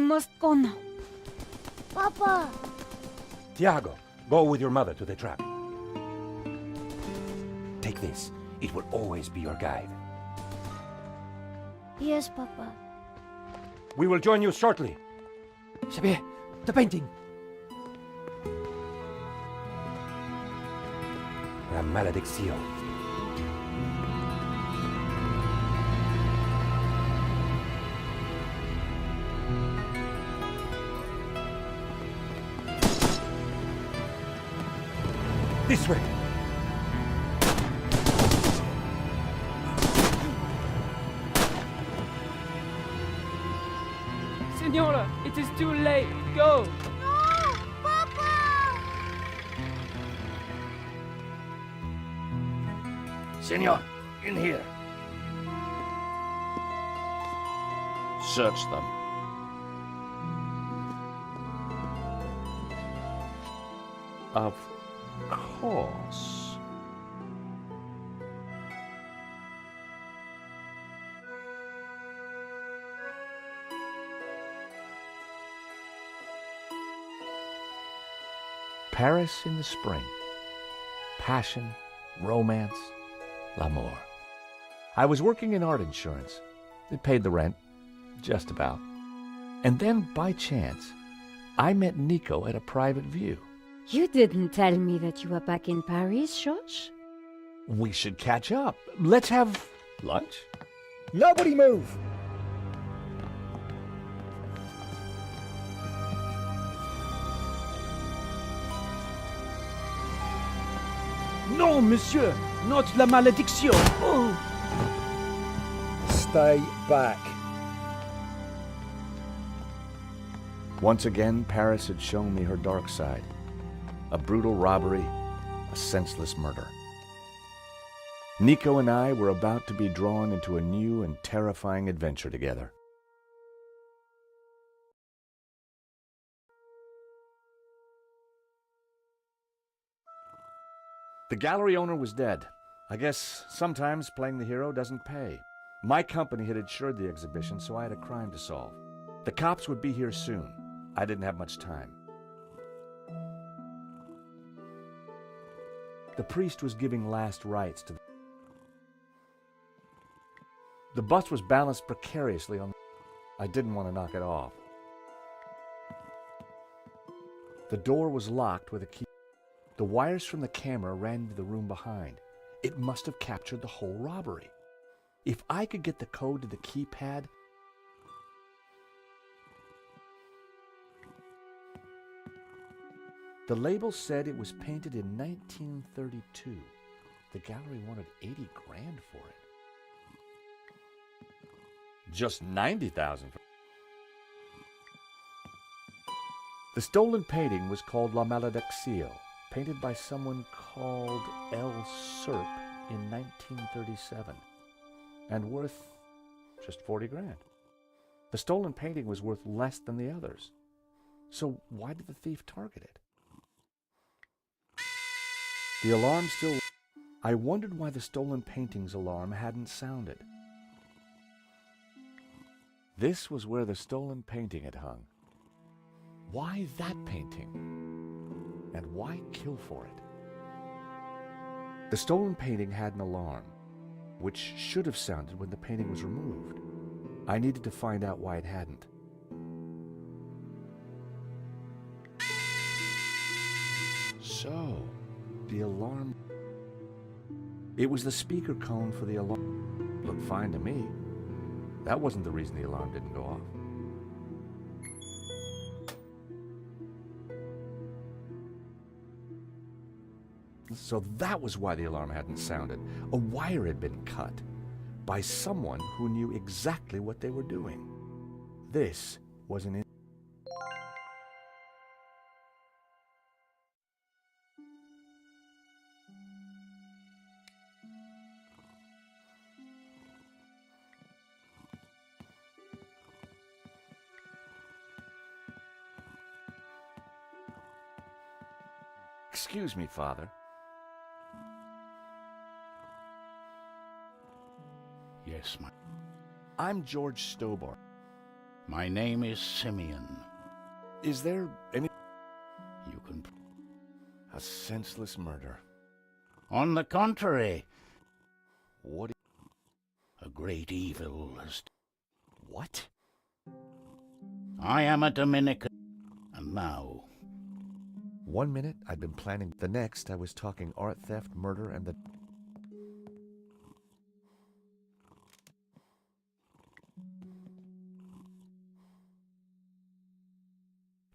must go now. Papa! Tiago, go with your mother to the trap. Take this. It will always be your guide. Yes, Papa. We will join you shortly. Xavier, the painting. La maledicción. This way. Senora, it is too late. Go! No! Papa! Senor, in here. Search them. Of course. Paris in the spring. Passion, romance, l'amour. I was working in art insurance. It paid the rent, just about. And then, by chance, I met Nico at a private view. You didn't tell me that you were back in Paris, George? We should catch up. Let's have lunch. Nobody move! No, monsieur, not la malédiction. Oh. Stay back. Once again, Paris had shown me her dark side. A brutal robbery, a senseless murder. Nico and I were about to be drawn into a new and terrifying adventure together. The gallery owner was dead. I guess sometimes playing the hero doesn't pay. My company had insured the exhibition, so I had a crime to solve. The cops would be here soon. I didn't have much time. The priest was giving last rites to the bust was balanced precariously on. I didn't want to knock it off. The door was locked with a key. The wires from the camera ran into the room behind. It must have captured the whole robbery. If I could get the code to the keypad, the label said it was painted in 1932. The gallery wanted 80 grand for it. Just 90,000. The stolen painting was called La Maledicción, painted by someone called El Serp in 1937, and worth just 40 grand. The stolen painting was worth less than the others. So why did the thief target it? The alarm still... I wondered why the stolen painting's alarm hadn't sounded. This was where the stolen painting had hung. Why that painting? And why kill for it? The stolen painting had an alarm, which should have sounded when the painting was removed. I needed to find out why it hadn't. So, the alarm... It was the speaker cone for the alarm. Looked fine to me. That wasn't the reason the alarm didn't go off. So that was why the alarm hadn't sounded. A wire had been cut by someone who knew exactly what they were doing. This was an... Excuse me, Father. Yes, my... I'm George Stobart. My name is Simeon. Is there any... You can... A senseless murder. On the contrary, What? a great evil has... What? I am a Dominican, and now... 1 minute, I'd been planning. The next, I was talking art theft, murder, and the...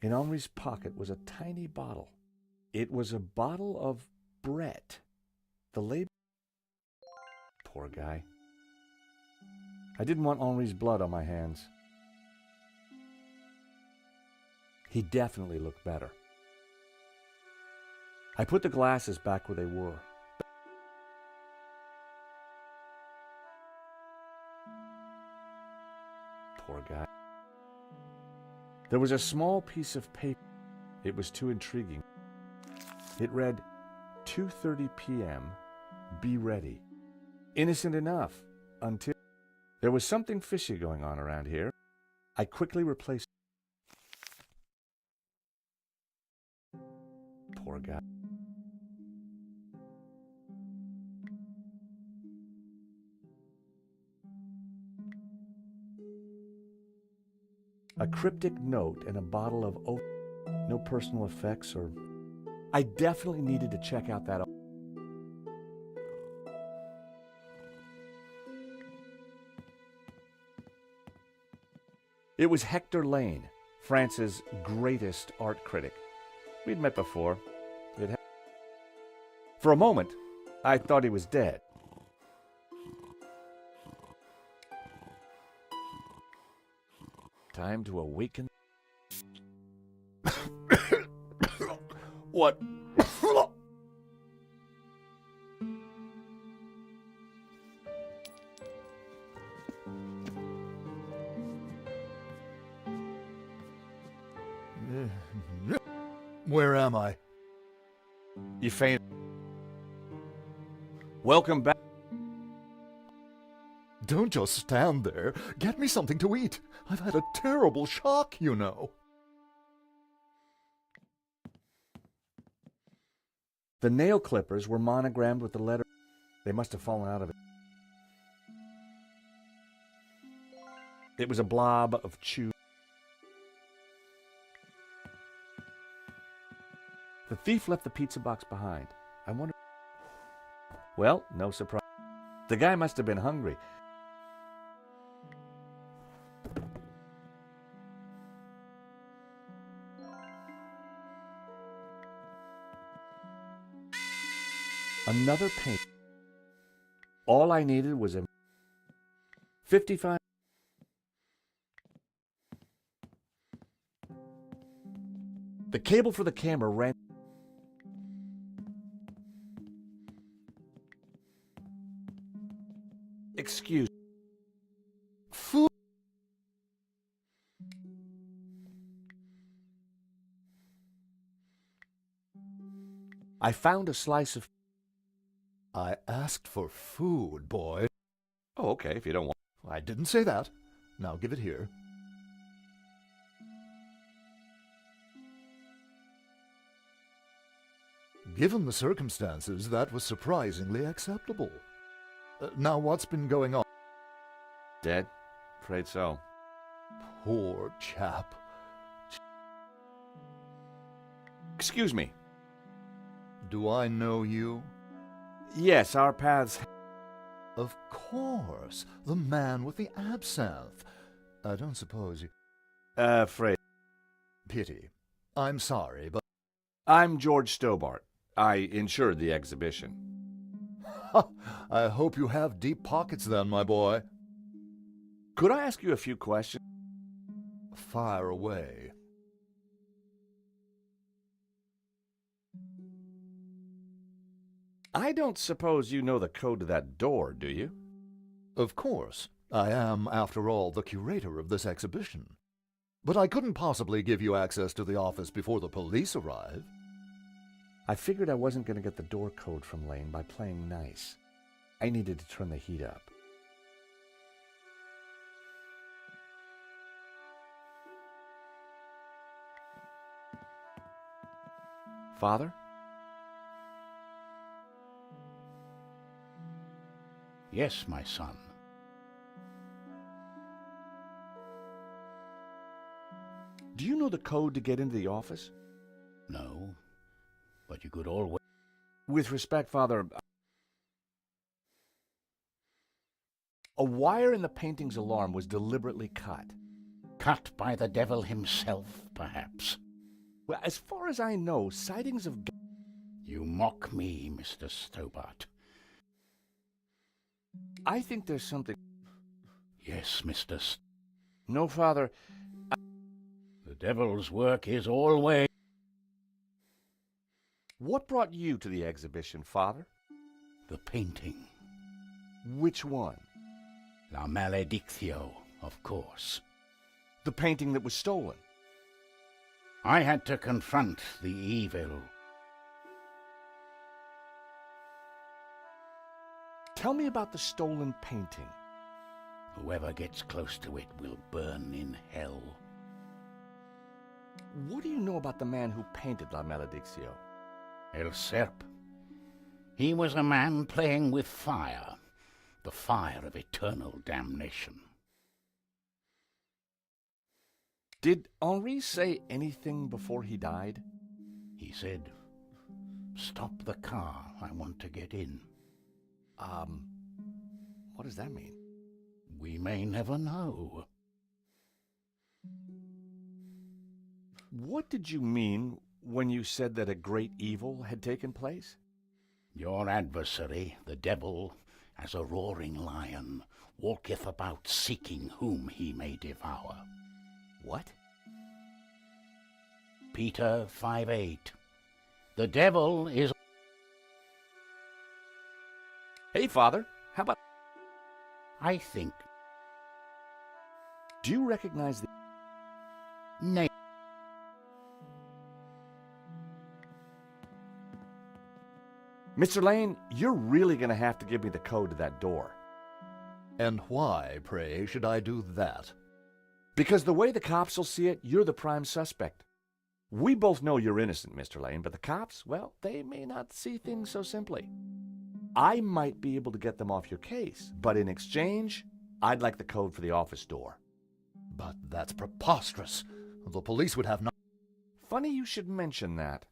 In Henri's pocket was a tiny bottle. It was a bottle of Brett. The label... Poor guy. I didn't want Henri's blood on my hands. He definitely looked better. I put the glasses back where they were. Poor guy. There was a small piece of paper. It was too intriguing. It read, 2:30 p.m., be ready. Innocent enough, until... There was something fishy going on around here. I quickly replaced... Poor guy. A cryptic note and a bottle of oat. No personal effects or... I definitely needed to check out that... It was Hector Lane, France's greatest art critic. We'd met before. For a moment, I thought he was dead. Time to awaken. What? Where am I? You fainted. Welcome back. Don't just stand there. Get me something to eat. I've had a terrible shock, you know. The nail clippers were monogrammed with the letter. They must have fallen out of it. It was a blob of chew. The thief left the pizza box behind. I wonder... Well, no surprise. The guy must have been hungry. Another paint. All I needed was a 55. The cable for the camera ran. Excuse. Food. I found a slice of... I asked for food, boy. Oh, okay, if you don't want... I didn't say that. Now give it here. Given the circumstances, that was surprisingly acceptable. Now, what's been going on? Dead? Afraid so. Poor chap. Excuse me. Do I know you? Yes, our paths... Of course. The man with the absinthe. I don't suppose you... Afraid... Pity. I'm sorry, but... I'm George Stobart. I insured the exhibition. I hope you have deep pockets then, my boy. Could I ask you a few questions? Fire away. I don't suppose you know the code to that door, do you? Of course. I am, after all, the curator of this exhibition. But I couldn't possibly give you access to the office before the police arrive. I figured I wasn't going to get the door code from Lane by playing nice. I needed to turn the heat up. Father? Yes, my son. Do you know the code to get into the office? No, but you could always... With respect, Father, a wire in the painting's alarm was deliberately cut. Cut by the devil himself, perhaps. Well, as far as I know, sightings of... You mock me, Mr. Stobart. I think there's something... Yes, Mr. No, Father. The devil's work is always... What brought you to the exhibition, Father? The painting. Which one? La Maledictio, of course. The painting that was stolen. I had to confront the evil. Tell me about the stolen painting. Whoever gets close to it will burn in hell. What do you know about the man who painted La Maledictio? El Serp. He was a man playing with fire, the fire of eternal damnation. Did Henri say anything before he died? He said, "Stop the car, I want to get in." What does that mean? We may never know. What did you mean when you said that a great evil had taken place? Your adversary, the devil, as a roaring lion, walketh about seeking whom he may devour. What? Peter 5:8. The devil is... Hey, Father, how about... I think... Do you recognize the... Nay. Mr. Lane, you're really going to have to give me the code to that door. And why, pray, should I do that? Because the way the cops will see it, you're the prime suspect. We both know you're innocent, Mr. Lane, but the cops, well, they may not see things so simply. I might be able to get them off your case, but in exchange, I'd like the code for the office door. But that's preposterous. The police would have no... Funny you should mention that.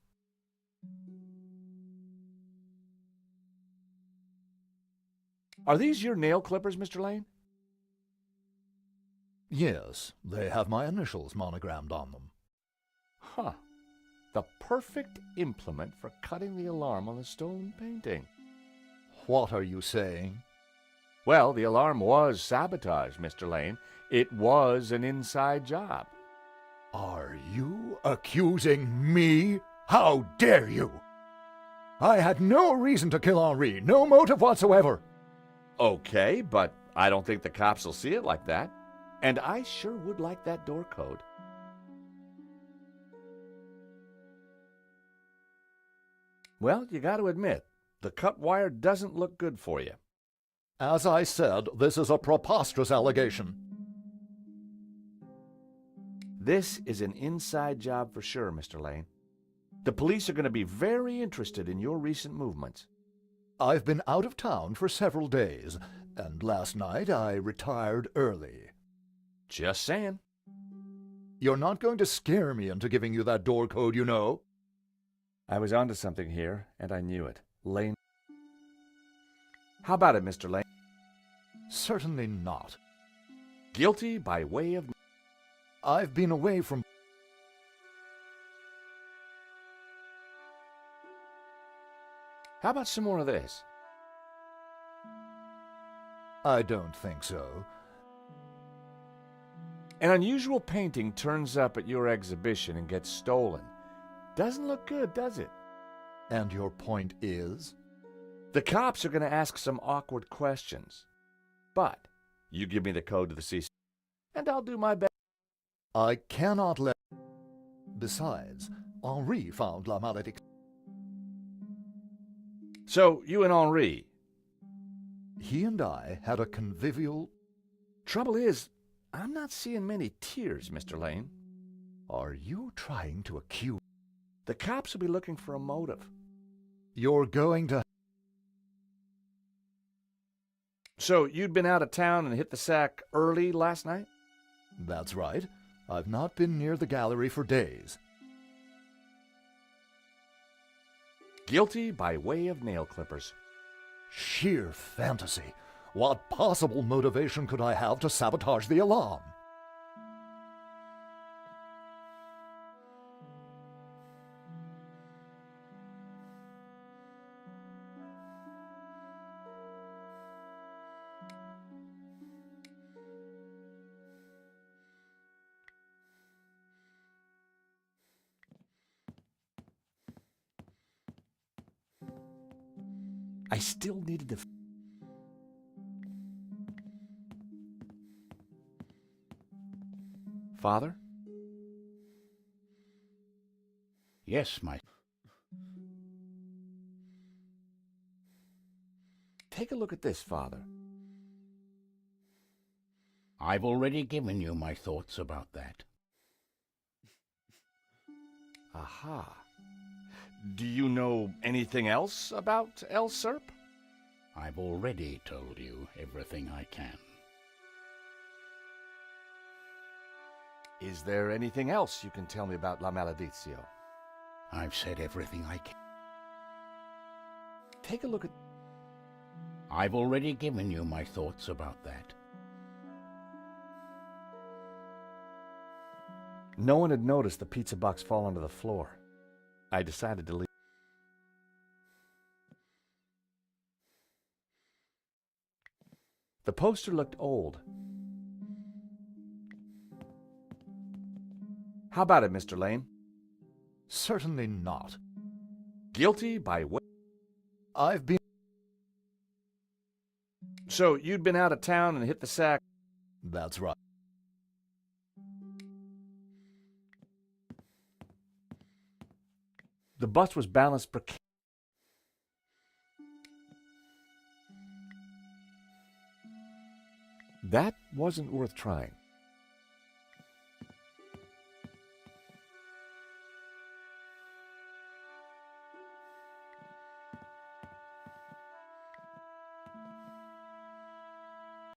Are these your nail clippers, Mr. Lane? Yes, they have my initials monogrammed on them. Huh. The perfect implement for cutting the alarm on the stolen painting. What are you saying? Well, the alarm was sabotage, Mr. Lane. It was an inside job. Are you accusing me? How dare you? I had no reason to kill Henri, no motive whatsoever. Okay, but I don't think the cops will see it like that. And I sure would like that door code. Well, you got to admit, the cut wire doesn't look good for you. As I said, this is a preposterous allegation. This is an inside job for sure, Mr. Lane. The police are going to be very interested in your recent movements. I've been out of town for several days, and last night I retired early. Just saying. You're not going to scare me into giving you that door code, you know. I was onto something here, and I knew it. Lane. How about it, Mr. Lane? Certainly not. Guilty by way of... I've been away from... How about some more of this? I don't think so. An unusual painting turns up at your exhibition and gets stolen. Doesn't look good, does it? And your point is? The cops are going to ask some awkward questions. But you give me the code to the CC, and I'll do my best. I cannot let... Besides, Henri found La Maledictio. So, you and Henri? He and I had a convivial... Trouble is, I'm not seeing many tears, Mr. Lane. Are you trying to accuse... The cops will be looking for a motive. You're going to... So you'd been out of town and hit the sack early last night? That's right. I've not been near the gallery for days. Guilty by way of nail clippers. Sheer fantasy. What possible motivation could I have to sabotage the alarm? I still needed to... Father? Yes, my... Take a look at this, Father. I've already given you my thoughts about that. Aha. Do you know anything else about El Serp? I've already told you everything I can. Is there anything else you can tell me about La Maledizio? I've said everything I can. Take a look at... I've already given you my thoughts about that. No one had noticed the pizza box fall onto the floor. I decided to leave. The poster looked old. How about it, Mr. Lane? Certainly not. Guilty by way... I've been... So you'd been out of town and hit the sack... That's right. The bus was balanced precariously. That wasn't worth trying.